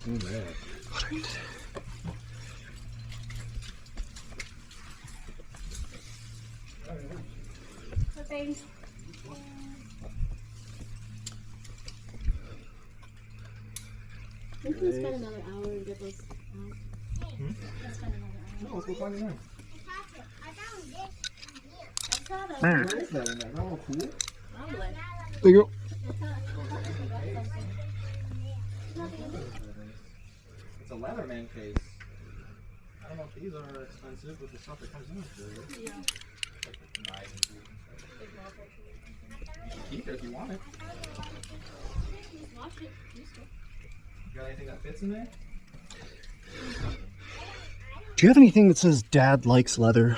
What are you doing? Flipping. We can spend another hour and get those out. Let's spend another hour. No, let's go find it now. I saw that. There Where is that in there? Is that all cool? Probably. you go. It's a Leatherman case. I don't know if these are expensive, but the stuff that comes in is good. Yeah. Knives and tools and stuff. You can keep it if you want it. Wash it. Useful. You got anything that fits in there? Do you have anything that says Dad likes leather?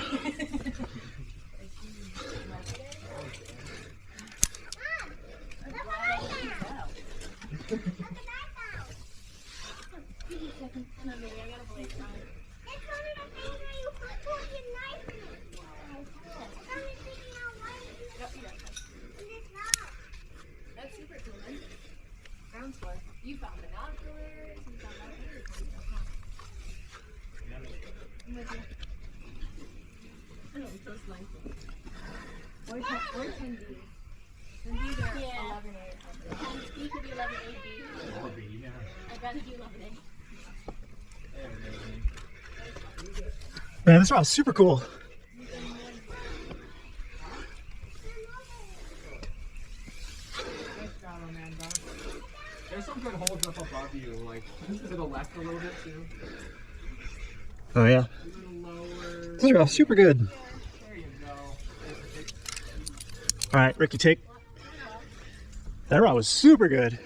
That's super cool, man. Ground score. You found binoculars. You found that. I'm with you. I know, it's so nice. Or 10D. 10Ds are 11A. 10D could be 11A. I'd rather do 11A. Man, this round's super cool. There's some good holes up above you, like to the left a little bit too. Oh yeah. A little lower. These are all super good. There you go. All right, Ricky, take. That rod was super good.